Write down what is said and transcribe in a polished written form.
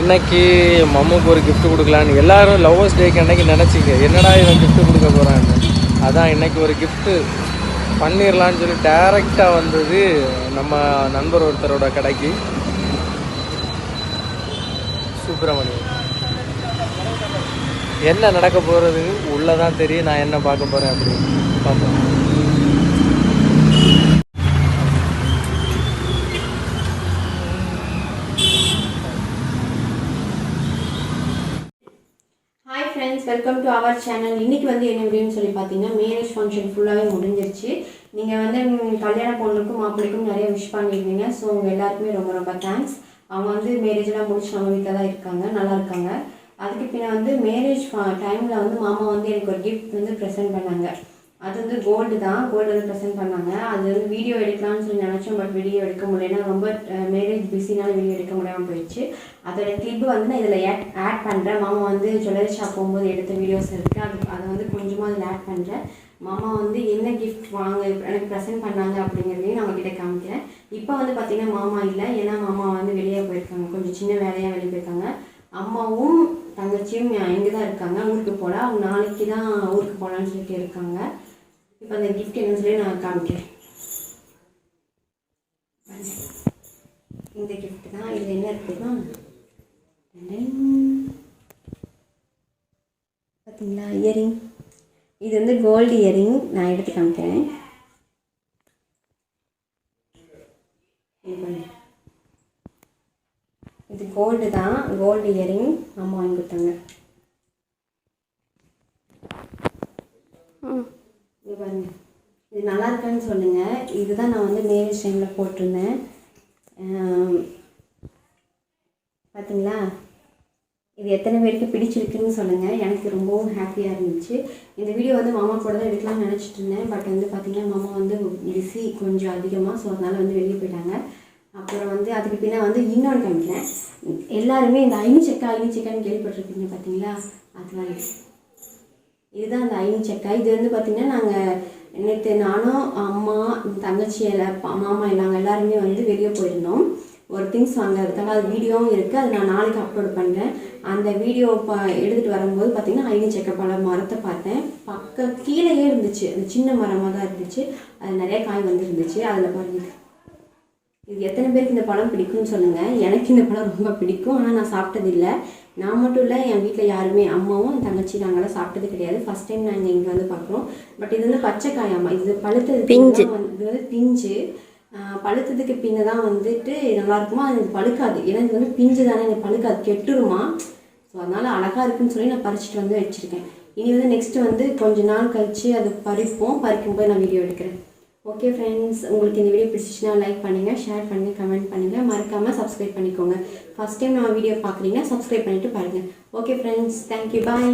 இன்னைக்கு மம்முக்கு ஒரு gift கொடுக்கலான்னு எல்லாரும் லவ்வர்ஸ் டேக்கு அன்னைக்கு நினச்சிங்க என்னடா இவன் gift கொடுக்க போகிறான்னு. அதான் இன்னைக்கு ஒரு gift பண்ணிடலான்னு சொல்லி டைரெக்டாக வந்தது நம்ம நண்பர் ஒருத்தரோட கடைக்கு. சுப்பிரமணியம் என்ன நடக்க போகிறது உள்ளதான் தெரியும். நான் என்ன பார்க்க போகிறேன் அப்படின்னு பார்ப்போம். Welcome to our channel. இன்றைக்கி வந்து என்ன வீடியோன்னு சொல்லி பார்த்தீங்கன்னா மேரேஜ் ஃபங்க்ஷன் ஃபுல்லாகவே முடிஞ்சிருச்சு. நீங்கள் வந்து கல்யாண பொண்ணுக்கும் மாப்பிள்ளைக்கும் நிறைய விஷ் பண்ணியிருந்தீங்க. ஸோ உங்கள் எல்லாருக்குமே ரொம்ப ரொம்ப தேங்க்ஸ். அவங்க வந்து மேரேஜெலாம் முடிச்சு நம்ம வீட்டில் தான் இருக்காங்க, நல்லா இருக்காங்க. அதுக்கு பின்ன வந்து மேரேஜ் டைமில் வந்து மாமா வந்து எனக்கு ஒரு கிஃப்ட் வந்து ப்ரெசென்ட் பண்ணாங்க. அது வந்து கோல்டு தான், கோல்டு வந்து ப்ரெசென்ட் பண்ணாங்க. அது வந்து வீடியோ எடுக்கலாம்னு சொல்லி நினச்சோம், பட் வீடியோ எடுக்க முடியல. ரொம்ப மேரேஜ் பிஸினால வீடியோ எடுக்க முடியாமல் போயிடுச்சு. அதோட கிளிப்பு வந்து நான் இதில் ஆட் பண்ணுறேன். மாமா வந்து ஜுவல்லரி ஷாப் போகும்போது எடுத்த வீடியோஸ் இருக்குது, அதை வந்து கொஞ்சமாக அதில் ஆட் பண்ணுறேன். மாமா வந்து என்ன கிஃப்ட் எனக்கு ப்ரெசென்ட் பண்ணாங்க அப்படிங்கிறதையும் நான் கிட்டே காமிக்கிறேன். இப்போ வந்து பார்த்திங்கன்னா மாமா இல்லை, ஏன்னா மாமா வந்து வெளியே போயிருக்காங்க, கொஞ்சம் சின்ன வேலையாக வெளியே போயிருக்காங்க. அம்மாவும் தங்கச்சியும் இங்கே தான் இருக்காங்க, ஊருக்கு போகல. அவங்க நாளைக்கு தான் ஊருக்கு போகலான்னு சொல்லிட்டு இருக்காங்க. இப்போ அந்த கிஃப்ட் என்னன்னு சொல்லி நான் காமிக்கிறேன். இந்த கிஃப்ட் தான். இதில் என்ன இருக்குன்னா பார்த்தீங்களா, இயரிங். இது வந்து கோல்டு இயரிங். நான் எடுத்து காமிக்கிறேன். இது கோல்டு தான், கோல்டு இயரிங் அம்மா வாங்கி கொடுத்தாங்க. இது பாருங்க, இது நல்லா இருக்கான்னு சொல்லுங்கள். இதுதான் நான் வந்து மேரேஜ் டைமில் போட்டிருந்தேன். பார்த்தீங்களா, இது எத்தனை பேருக்கு பிடிச்சிருக்குன்னு சொல்லுங்கள். எனக்கு ரொம்பவும் ஹாப்பியாக இருந்துச்சு. இந்த வீடியோ வந்து மாமா கூட தான் எடுக்கலாம்னு நினச்சிட்டு இருந்தேன். பட் வந்து பார்த்திங்கன்னா மாமா வந்து பிஸி கொஞ்சம் அதிகமாக, ஸோ அதனால் வந்து வெளியே போயிட்டாங்க. அப்புறம் வந்து அதுக்கு பின்னா வந்து இன்னொன்று காமிக்கிறேன். எல்லாருமே இந்த ஐனி செக்கான்னு கேள்விப்பட்டிருப்பீங்க பார்த்தீங்களா, அது மாதிரி இதுதான் அந்த ஐனி செக்கா. இது வந்து பார்த்திங்கன்னா நாங்கள் நேற்று நானும் அம்மா தங்கச்சி மாமா நாங்கள் எல்லாருமே வந்து வெளியே போயிருந்தோம் ஒரு திங்ஸ் வாங்கிறதுக்காக. அது வீடியோவும் இருக்குது, அது நான் நாளைக்கு அப்லோட் பண்ணுறேன். அந்த வீடியோ எடுத்துகிட்டு வரும்போது பார்த்திங்கன்னா ஐனி செக்க பல மரத்தை பார்த்தேன். கீழேயே இருந்துச்சு, அது சின்ன மரமாக தான் இருந்துச்சு. அது நிறைய காய் வந்துருந்துச்சு. அதில் பாருங்க, இது எத்தனை பேருக்கு இந்த பழம் பிடிக்கும்னு சொல்லுங்கள். எனக்கு இந்த பழம் ரொம்ப பிடிக்கும், ஆனால் நான் சாப்பிட்டதில்லை. நான் மட்டும் இல்லை, என் வீட்டில் யாருமே, அம்மாவும் தங்கச்சி நாங்களாம் சாப்பிட்டது கிடையாது. ஃபஸ்ட் டைம் நாங்கள் இங்கே வந்து பார்க்குறோம். பட் இது வந்து பச்சை காயாமா, இது பழுத்தது பிஞ்சு, இது வந்து பிஞ்சு. பழுத்ததுக்கு பின்ன தான் வந்துட்டு நல்லாயிருக்குமா, அது பழுக்காது. ஏன்னா இது வந்து பிஞ்சு தானே, எனக்கு பழுக்காது, கெட்டுருமா. ஸோ அதனால் அழகாக இருக்குன்னு சொல்லி நான் பறிச்சுட்டு வந்து வச்சுருக்கேன். இனி வந்து நெக்ஸ்ட்டு வந்து கொஞ்ச நாள் கழித்து அது பறிக்கும்போது நான் வீடியோ எடுக்கிறேன். ஓகே ஃப்ரெண்ட்ஸ், உங்களுக்கு இந்த வீடியோ பிடிச்சிச்சுன்னா லைக் பண்ணுங்கள், ஷேர் பண்ணுங்கள், கமெண்ட் பண்ணுங்கள், மறக்காமல் சப்ஸ்கிரைப் பண்ணிக்கோங்க. ஃபஸ்ட் டைம் நான் வீடியோ பார்க்குறீங்கன்னா சப்ஸ்கிரைப் பண்ணிவிட்டு பாருங்கள். ஓகே ஃப்ரெண்ட்ஸ், தேங்க்யூ, பாய்.